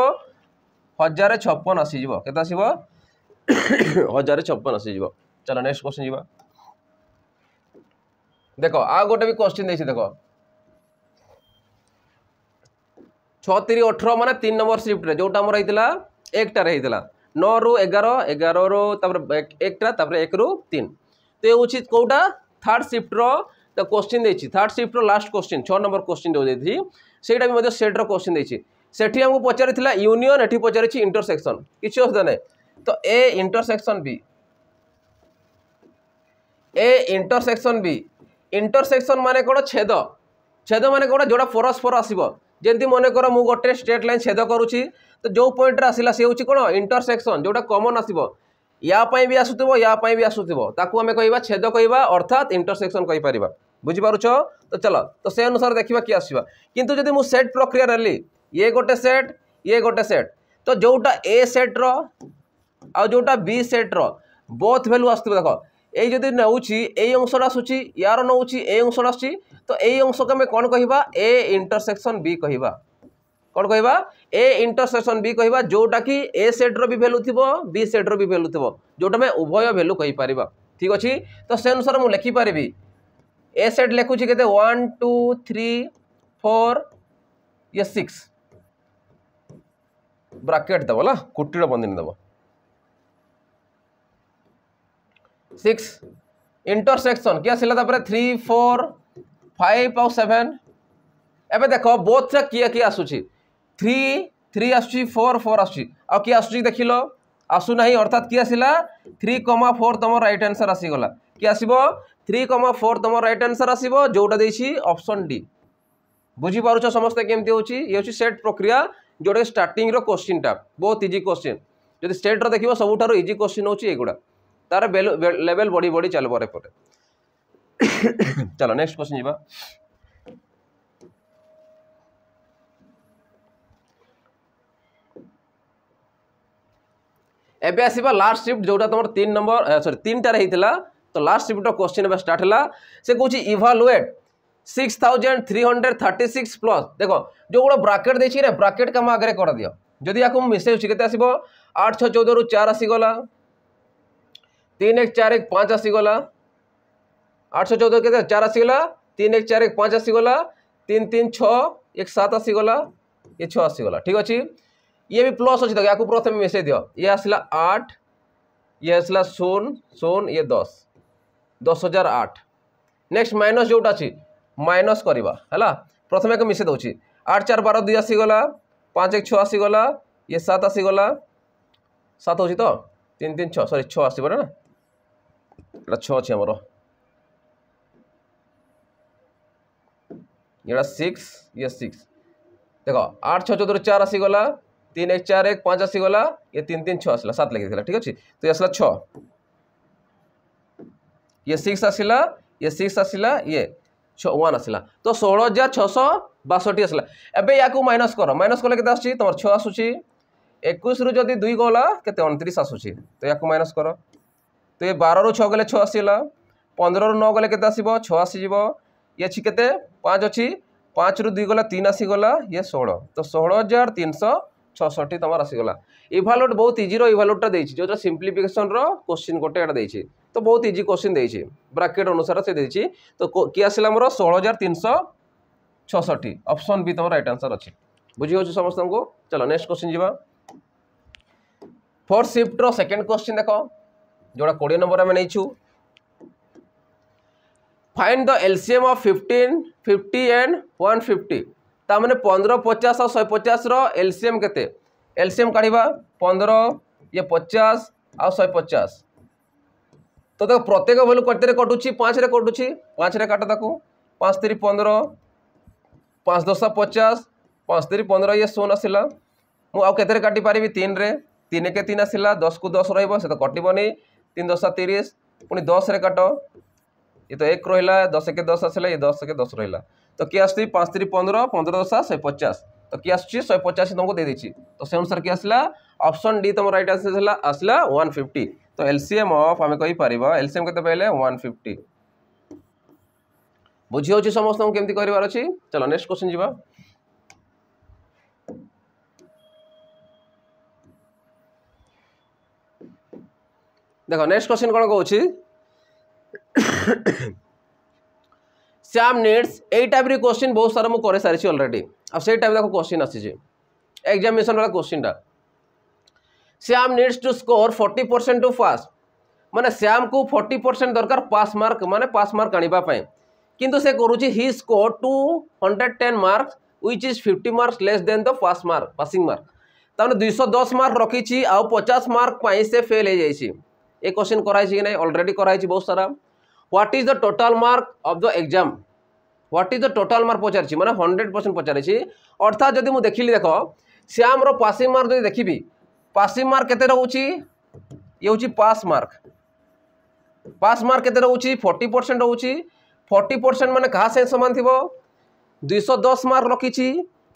1056 आसी जिवो केता आसीबो 1056 आसी जिवो चलो नेक्स्ट क्वेश्चन जिवो देखो आ गोटे भी क्वेश्चन देछि देखो 6 3 18 माने 3 नंबर शिफ्ट रे जोटा हमर रहितला एकटा रहितला 9 रु 11 11 रु तापर एकटा तापर 1 रु 3 तो ये उचित कोटा थर्ड शिफ्ट रो तो क्वेश्चन देछि थर्ड शिफ्ट रो लास्ट क्वेश्चन 6 नंबर क्वेश्चन दो देथि सेटा भी मधे सेट रो क्वेश्चन देछि सेठी हमको पचारिथिला यूनियन एठी पचारिछि इंटरसेक्शन किछि असदा नै तो ए इंटरसेक्शन बी इंटरसेक्शन माने कोन छेद छेद माने कोन जोड़ा परस्पर आसीबो जेंति मने कर मु गोटे स्ट्रेट लाइन छेद करूछि तो जो पॉइंट रे आसिला से होछि कोन इंटरसेक्शन जोड़ा कॉमन आसीबो या पई भी आसुथिबो या पई भी आसुथिबो ताकू हमें कहबा छेद कहबा अर्थात इंटरसेक्शन कहि परिबा बुझि पारुछो तो चलो तो से अनुसार देखिबा कि आसीबा किंतु जदि मु सेट प्रक्रिया रली ये गोटे सेट तो जोटा ए सेट रो आ जोटा बी सेट रो बोथ वैल्यू आसथिबो देखो ए जदि नउछि ए अंशरा आसुछि यार नउछि ए अंशरा आसुछि तो ए अंश के हम कोन कहिबा ए इंटरसेक्शन बी कहिबा कोन कहिबा ए इंटरसेक्शन बी कहिबा जोटा कि ए सेट रो भी वैल्यू थिबो बी सेट रो भी वैल्यू थिबो जोटा में उभय वैल्यू कहि परिबा ठीक अछि तो से अनुसार मु लिखि परिबी ए सेट लेखुछि केते 1 2 3 4 ये 6 ब्रैकेट दबला कुट्टीर बंदिन दबो 6 इंटरसेक्शन क्या सिला तापर 3 4 5 और 7 एबे देखो बोथ से किया किया आसुची 3 3 आसुची 4 4 आसुची आ किया आसुची देखिलो आसुना अर्थात कि आसला 3,4 तुम राइट आंसर आसीगला कि आसब 3,4 तुम राइट आंसर आसब जोटा देछि ऑप्शन डी। बुझीपार समस्ते केमती होची ये होची सेट प्रक्रिया जोड़े स्टार्टिंग रो क्वेश्चन टा बहुत इजी क्वेश्चन जदि स्टेट रो देखिबो सबुठारो इजी क्वेश्चन होची एगुडा तार लेवल बढ़ी बढ़ी चलबो रे परे। चलो नेक्स्ट क्वेश्चन जीवा। एबे आसीबा लास्ट शिफ्ट जोटा तुम 3 नंबर सॉरी 3 टारे हितला तो लास्ट शिफ्ट रो क्वेश्चन बा स्टार्ट हला से कहूची इवैल्यूएट 6,336 प्लस देखो जो गुड़ा ब्राकेट देछि रे ब्राकेट का आगे कर दियो जदि याको मिसे केते आसीबो 8 6 14 रु 4 आसीगला 3 1 4 1 5 आसीगला 8 6 14 केते 4 आसीगला 3 1 4 1 5 आसीगला 3 3 6 1 7 आसीगला ये 6 आसीगला ठीक अछि ये भी प्लस अछि तो याको प्रथम मिसे दियो ये आसीला 8 ये आसीला 0 0 ये 10 10,008 नेक्स्ट माइनस जोटा अछि माइनस करवा है प्रथम एक मिसे दूसरी 8 4 12 2 आसीगला 5 1 6 आसीगला ये 7 आसीगला 7 हो तो 3 3 6 सॉरी 6 आसब ना 6 अच्छे आमर ये 6 ये 6 देख 8 6 14 4 आसीगला 3 1 4 1 5 आसीगला ये 3 3 6 आसला 7 लिखी ठीक अच्छे तो ये आसला 6 ये 6 आसला ये 6 आसला ये 1 आसला तो 16,662 आसला एबे याकू माइनस कर माइनस कले केते आसी तमर 6 आसुची 21 रु जदी 2 गला केते 29 आसुची तो याकू माइनस कर तो ये 12 रु 6 गले 6 आसीला 15 रु 9 गले केते आसीबो 6 आसी जीवो ये अछि केते 5 अछि 5 रु 2 गला 3 आसी गला ये 16 तो 16,366 तमर आसी गला। इवैल्यूएट बहुत इजी रो इवैल्यूएट देछि जो सिंपलीफिकेशन रो क्वेश्चन गोटे एटा देछि तो बहुत इजी क्वेश्चन देछि ब्रैकेट अनुसार से देछि तो कि आसिला हमर 16,366 ऑप्शन बी तमर राइट आंसर अछि बुझी हो समस्त को। चलो नेक्स्ट क्वेश्चन जीवा फोर्थ शिफ्ट रो सेकंड क्वेश्चन देखो जोड़ा 20 नंबर में नैछु find the LCM of 15 50 and 150 ता माने 15 50 और 150 रो एलसीएम केते एलसीएम काढिबा 15 ये 50 और 150 तो देखो प्रत्येक वैल्यू कते रे कटुची 5 रे कटुची 5 रे काट ताकू 5 3 15 5 10 50 5 3 15 ये 0 आसिला मु आ केते रे काटी पारिबी 3 रे 3 के 3 आसिला 10 को 10 रहइबो से तो कटिबोनी 3 10 30 पुनी 10 रे काटो ये तो 1 रहिला 10 के 10 आसिला ये 10 के 10 रहिला तो कि आसी 5 3 15 15 10 150 तो कि आसी 150 तुमको दे देछि तो से अनुसार कि आसिला ऑप्शन डी तुम राइट आंसर हला आसिला 150 तो एलसीएम ऑफ हमें कहि परिबा एलसीएम केते पहले 150 बुझी होछि समस्त केमती करिवार अछि। चलो नेक्स्ट क्वेश्चन जीवा देखो नेक्स्ट क्वेश्चन कोन कहउछि श्याम नीड्स ए टाइप रे क्वेश्चन बहुत सारा मु करे सारी ऑलरेडी अब से टाइप देखो क्वेश्चन आसी जे एग्जामिनेशन वाला क्वेश्चन टा Shyam needs to score 40% to pass माने श्याम को 40% दरकार पास मार्क माने पास मार्क आनिबा पय किंतु से करूची he score 210 marks which is 50 marks less than the pass mark passing mark ताने 210 मार्क रखीची आ 50 मार्क पय से फेल हे जाईची ए क्वेश्चन कराई छी नै ऑलरेडी कराई छी बहुत सारा what is the total mark of the exam what is the total mark पचारछि माने 100% पचारछि अर्थात जदि मु देखिली देखो श्याम रो पासिंग मार्क जदि देखिबी पासिंग मार्क केते रहउछि ये होछि पास मार्क केते रहउछि 40% रहउछि 40% माने कहा से समान थिबो 210 मार्क रखिछि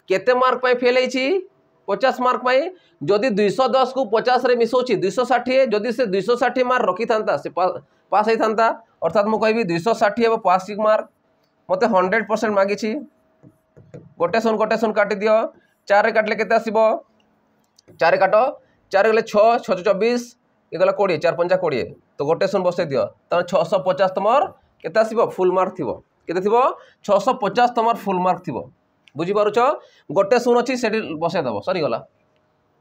केते मार्क पय फेल हेछि 50 मार्क पय जदि 210 को 50 रे मिसौछि 260 जदि से 260 मार्क रखि थांता से पास हे थांता अर्थात मु कहबी 260 एबो पासिंग मार्क मते 100% मागिछि गोटे सुन काटि दियो 4 रे काटले केते आसीबो 4 काटो 4 गले 6 6 24 ये गला 20 4 5 20 तो गोटे सुन बसे दियो त 650 तमर केते आसीबो फुल मार्क थिबो केते थिबो 650 तमर फुल मार्क थिबो बुझी पारुछ गोटे सुन अछि सेडी बसे दबो सरी गला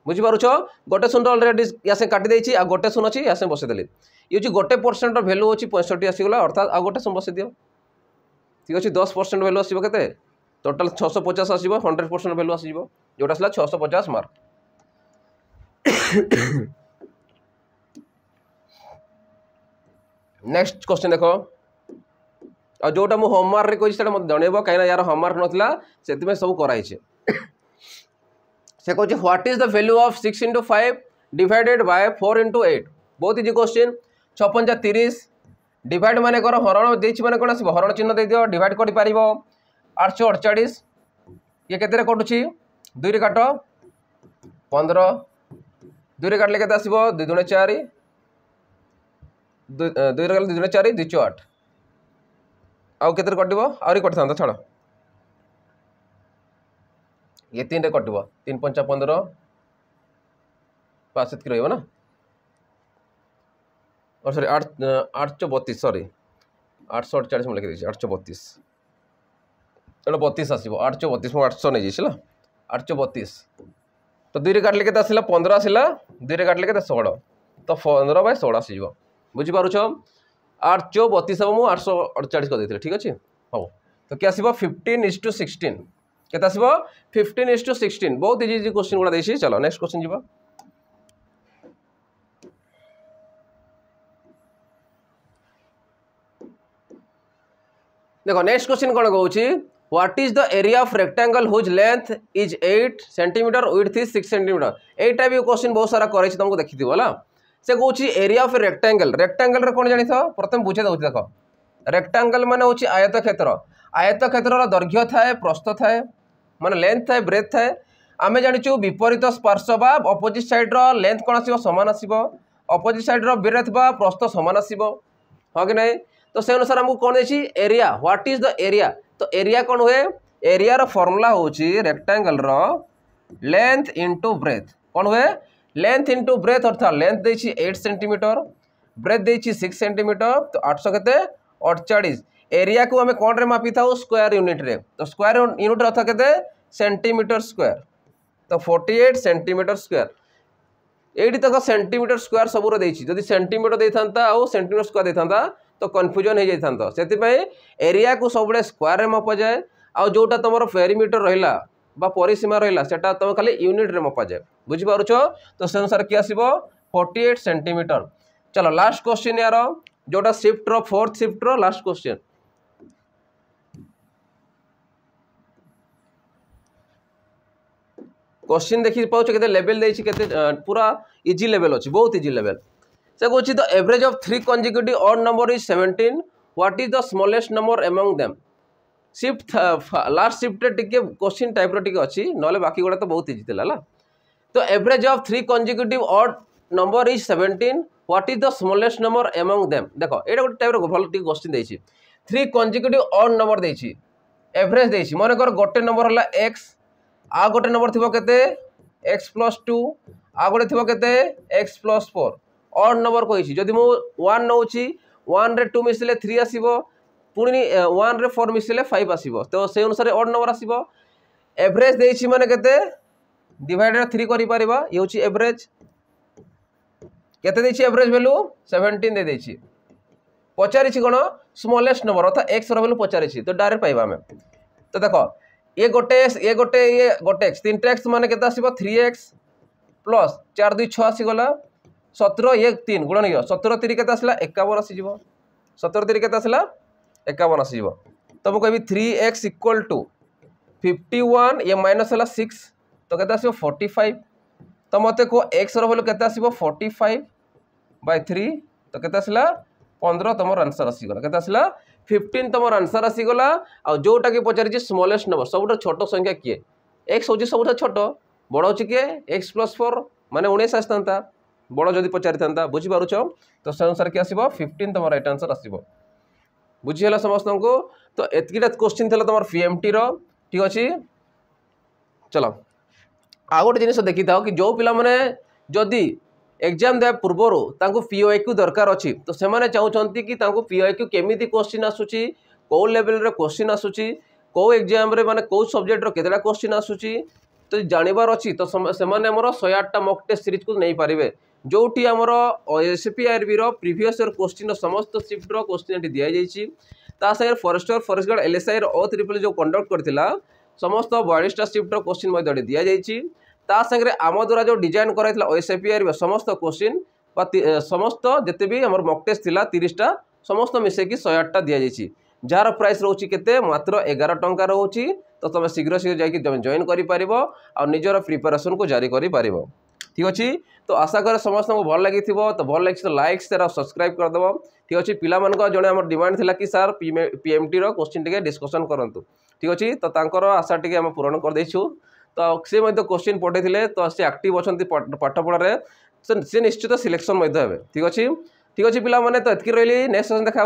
बुझी पारुछ गोटे सुन ऑलरेडी यासे काटि देछि आ गोटे सुन अछि यासे बसे देली ये होछि गोटे परसेंट रो वैल्यू होछि 65 आसी गला अर्थात आ गोटे सुन बसे दियो ठीक अछि 10% वैल्यू आसीबो केते टोटल 650 आसीबो 100% वैल्यू आसीबो जोटा असला 650 मार्क नेक्स्ट क्वेश्चन देखो आ जोटा मु होमवर्क रे कहि मत जनइबो कहीं यार होमवर्क नथिला सेति में सब कराई छे से कहूँ what is the value of 6 into 5 divided by 4 into 8 बहुत इजी क्वेश्चन 56 30 डिवाइड माने कर हरण देछि माने कोन आसीबो हरण चिन्ह दे दियो डिवाइड करि पारिबो 848 ये केते रे कटुछि 2 रे काटो 15 2 रे काटले केते आसीबो 2 दुणे 4 2 रे काटले 2 दुणे 4 2 8 आउ केते रे कटिबो आउरी कटथांता छाड़ ये 3 रे कटिबो 3 5 15 5 की रहिबो ना और सॉरी 832 सॉरी 848 में लिखि देछि 832 एटा 32 आसीबो 832 मु 800 नै जिसला 832 तो 2 रे काटले केते आसिला 15 आसिला 2 रे काटले केते 16 तो 15 बाय 16 आसीबो बुझि पारुछ 832 अब मु 848 कर देथिले ठीक अछि हो तो के आसीबो 15:16 केते आसीबो 15:16 बहुत इजी इजी क्वेश्चन गुडा देछि चलो नेक्स्ट क्वेश्चन जीवा देखो नेक्स्ट क्वेश्चन कौन कहूँ what is the area of rectangle whose length is 8 centimetre width is 6 centimetre एटा भी क्वेश्चन बहुत सारा करे तुमको देखि दिबो होला से कहूँ एरिया ऑफ रेक्टेंगल रे कौन जानि थो प्रथम बुझे दउछि देखो रेक्टेंगल माने होछि आयत क्षेत्र रो दैर्घ्य थाए प्रस्थ थाए माने लेंथ थाए ब्रेथ थाए आमे जानिचु विपरीत पार्श्व बा अपोजिट साइड रो लेंथ कोन आसीबो समान आसीबो अपोजिट साइड रो ब्रेथ बा प्रस्थ समान आसीबो हो कि नै तो से अनुसार हमको कौन देछि area what is the area तो एरिया कौन हुए एरिया रो फार्मूला होछि रेक्टेंगल रो लेंथ इनटू ब्रेथ कौन हुए लेंथ इनटू ब्रेथ अर्थात लेंथ देछि 8 सेंटीमीटर ब्रेथ देछि 6 सेंटीमीटर तो 800 केते 48 एरिया को हमें कौन रे मापी थाउ स्क्वायर यूनिट रे तो स्क्वायर यूनिट अर्थ केते सेंटीमीटर स्क्वायर तो 48 सेंटीमीटर स्क्वायर एडी तक सेंटीमीटर स्क्वायर सब रो देछि जदि सेंटीमीटर देथांता आ सेंटीमीटर स्क्वायर देथांता तो कन्फ्यूजन हो जाता से एरिया को सब स्क्वायर रे मपा जाए आ जोटा तुम पेरीमीटर रहा बा परिसीमा रहा सेटा तुम खाली यूनिट रे मपा जाए बुझिपारुछ तो से अनुसार किए आसीबो 48 सेंटीमीटर चलो लास्ट क्वेश्चन यार जोटा शिफ्ट रो फोर्थ शिफ्ट रो लास्ट क्वेश्चन क्वेश्चन देखि पाउछ केते लेवल देछि केते पूरा इजी लेवल अछि बहुत इजी लेवल से कहूँ the average of 3 consecutive odd number is 17 what is the smallest number among them shift last shift टिके क्वेश्चन टाइप रो टिके अछि नले बाकी गुडा तो बहुत इजी थिला तो average of 3 consecutive odd number is 17 what is the smallest number among them देखो एटा गोटे टाइप रो भल टिके क्वेश्चन देछि 3 consecutive odd number देछि एवरेज देछि माने कर गोटे नंबर हला x आ गोटे नंबर थिबो केते x + 2 आ गोटे थिबो केते x + 4 ऑड नंबर कही जदि मु 1 नौची 1 रे 2 मिसले 3 आसीबो पुनी 1 रे 4 मिसले 5 आसीबो तो से अनुसार ऑड नंबर आसीबो एवरेज देछि माने केते डिवाइडेड 3 करि परिबा ये होछि एवरेज केते देछि एवरेज वैल्यू 17 दे देछि पचारि छि कोन स्मॉलेस्ट नंबर अर्थात x रो वैल्यू पचारि छि तो डायरेक्ट पाइबा हमें तो देखो ये गोटे x 3x माने केते आसीबो 3x प्लस 4 2 6 आसी गला 17 1 3 गुणन 17 3 केते आसला 51 आसी जीवो 17 3 केते आसला 51 आसी जीवो तो मु कहबी 3x = 51 ये माइनस हला 6 तो केते आसीबो 45 तो मते को x रो वैल्यू केते आसीबो 45/3 तो केते आसला 15 तमर आंसर आसी गला केते आसला 15 तमर आंसर आसी गला आ जोटा के पचारि जे स्मॉलेस्ट नंबर सबटा छोटो संख्या किए x होची सबटा छोटो बड़ होची के x + 4 माने 19 आस्तांता बड़ जदि पचारि थांता बुझि पारुछ तो से अनुसार के आसीबो 15 तमर राइट आंसर आसीबो बुझि हला समस्त को तो एतकीटा क्वेश्चन थला तमर पीएमटी रो ठीक अछि चलो आ गोटे जिनिस देखि थाओ कि जो पिला माने जदि एग्जाम दे पूर्वरु तांको पीओक्यू दरकार अछि तो से माने चाहउछंती कि तांको पीओक्यू केमिति क्वेश्चन आसुची को लेवल रे क्वेश्चन आसुची को एग्जाम रे माने को सब्जेक्ट रो केतला क्वेश्चन आसुची तो जानिबार अछि तो से माने हमर 108 टा मॉक टेस्ट सीरीज को नै पारिबे जोटी हमर एसपीआरबी रो प्रीवियस ईयर क्वेश्चन समस्त शिफ्ट रो क्वेश्चन एटी दिया जाईची ता संगे फॉरेस्टर फॉरेस्ट गार्ड एलएसआई रो ओ ट्रिपल जो कंडक्ट करथिला समस्त 42 टा शिफ्ट रो क्वेश्चन मध्ये दिया जाईची ता संगे आम द्वारा जो डिजाइन कराइथिला एसपीआरबी समस्त क्वेश्चन समस्त जते भी हमर मॉक टेस्ट थिला 30 टा समस्त मिसेकी 108टा दिजाई जार प्राइस रोचे के मात्र 11 टंका रोचे तो तुम शीघ्र शीघ्र जाकि जॉइन कर निजर प्रिपेरेसन को जारी कर ठीक अच्छे तो आशा कर समस्त को भल लगी तो भल लगी तो लाइक शेयर और सब्सक्राइब करदेव ठीक अच्छे पिला जड़े आम डिमांड थी कि सार पीएमटी क्वेश्चन टे डिस्कसन करूँ ठीक अच्छे तो तांकर आशा टे आम पूरण करदेचु तो सी क्वेश्चन पठे तो सी एक्टिव अच्छा पाठ पढ़ारे से निश्चित सिलेक्शन हे ठीक अच्छे पिला तो एतकी रही नेक्स्ट सेशन देखा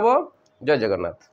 जय जगन्नाथ।